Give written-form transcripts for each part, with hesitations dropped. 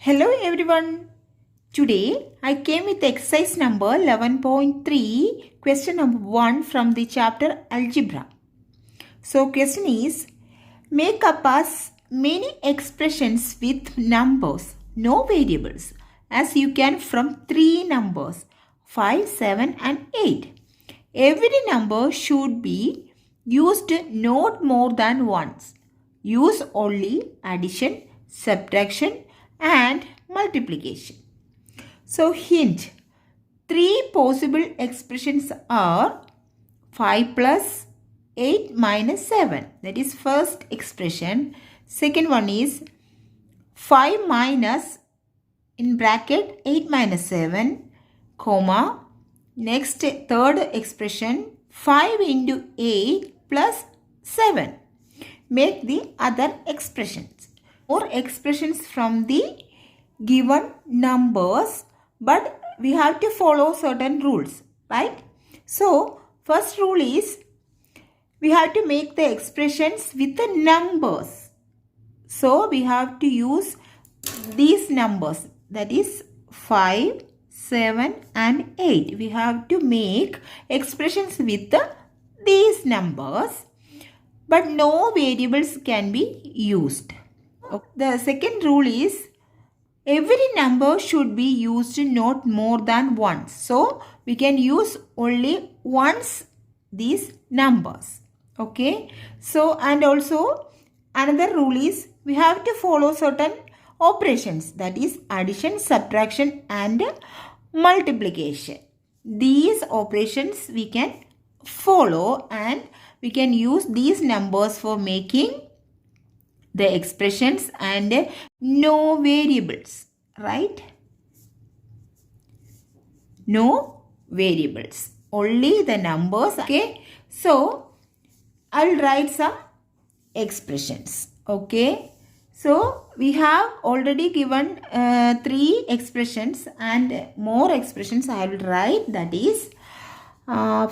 Hello everyone. Today I came with exercise number 11.3, question number 1 from the chapter Algebra. So question is, make up as many expressions with numbers, no variables, as you can from 3 numbers, 5, 7 and 8. Every number should be used not more than once. Use only addition, subtraction and multiplication. So hint, 3 possible expressions are 5 plus 8 minus 7. That is first expression. Second one is 5 minus in bracket 8 minus 7, comma. Next third expression 5 into 8 plus 7. Make the other expressions. More expressions from the given numbers, but we have to follow certain rules, right? So first rule is we have to make the expressions with the numbers. So we have to use these numbers, that is 5, 7 and 8. We have to make expressions with these numbers, but no variables can be used. The second rule is every number should be used not more than once. So we can use only once these numbers. Okay. So and also another rule is we have to follow certain operations, that is addition, subtraction and multiplication. These operations we can follow and we can use these numbers for making the expressions and no variables, right? No variables, only the numbers. Okay, so I'll write some expressions. Okay, so we have already given 3 expressions and more expressions I will write. That is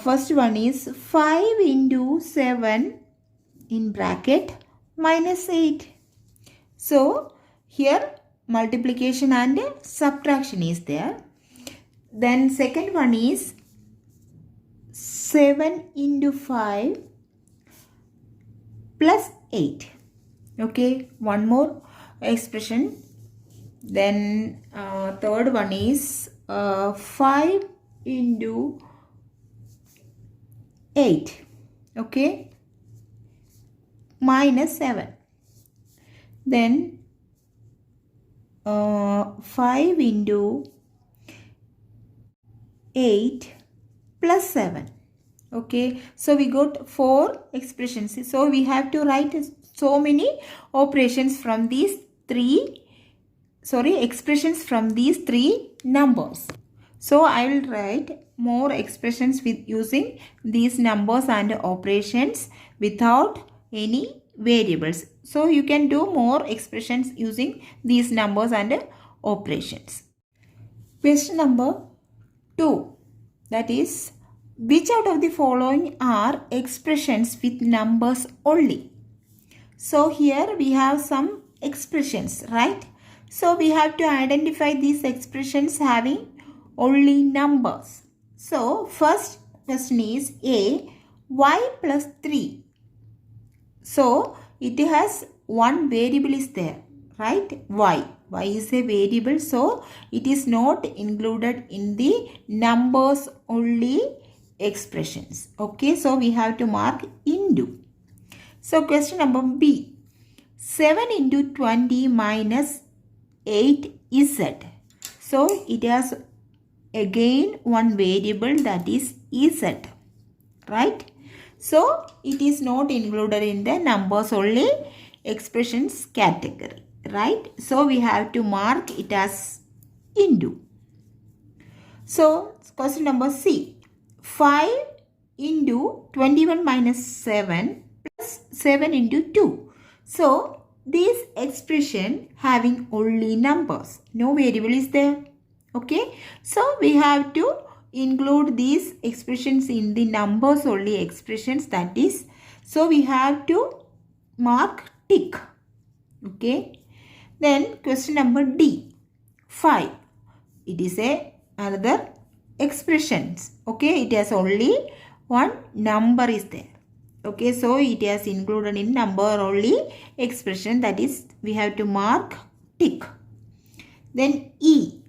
first one is 5 into 7 in bracket minus 8. So here multiplication and subtraction is there. Then second one is 7 into 5 plus 8. Okay, one more expression. Then third one is 5 into 8. Okay, minus 7. Then 5 into 8 plus 7. Okay, so we got 4 expressions. So we have to write so many operations from these 3, expressions from these 3 numbers. So I will write more expressions with using these numbers and operations without any variables. So you can do more expressions using these numbers and operations. Question number 2, that is, which out of the following are expressions with numbers only? So here we have some expressions, right? So we have to identify these expressions having only numbers. So first question is A, y plus 3. So it has one variable is there, right? Y is a variable, so it is not included in the numbers only expressions. Okay, so we have to mark into. So question number B, 7 into 20 minus 8 is Z. So it has again one variable, that is Z, right? So it is not included in the numbers only expressions category, right? So we have to mark it as into. So question number C, 5 into 21 minus 7 plus 7 into 2. So this expression having only numbers, no variable is there. Okay, so we have to include these expressions in the numbers only expressions, that is, so we have to mark tick. Okay, then question number D, 5. It is another expressions. Okay, it has only one number is there. Okay, so it has included in number only expression, that is we have to mark tick. Then E.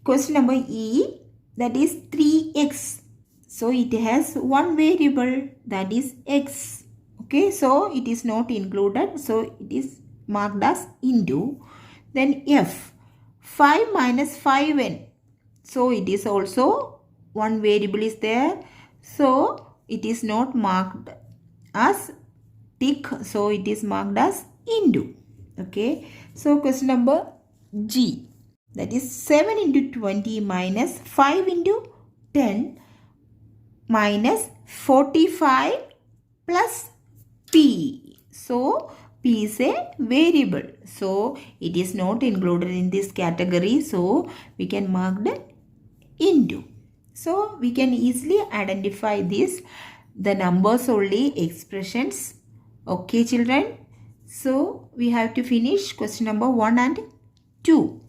Question number E, that is 3x. So it has one variable, that is x. Okay, so it is not included, so it is marked as into. Then F, 5 minus 5n. So it is also one variable is there, so it is not marked as tick, so it is marked as into. Okay, so question number G, that is 7 into 20 minus 5 into 10 minus 45 plus P. So P is a variable, so it is not included in this category, so we can mark the into. So we can easily identify this, the numbers only expressions. Okay children, so we have to finish question number 1 and 2.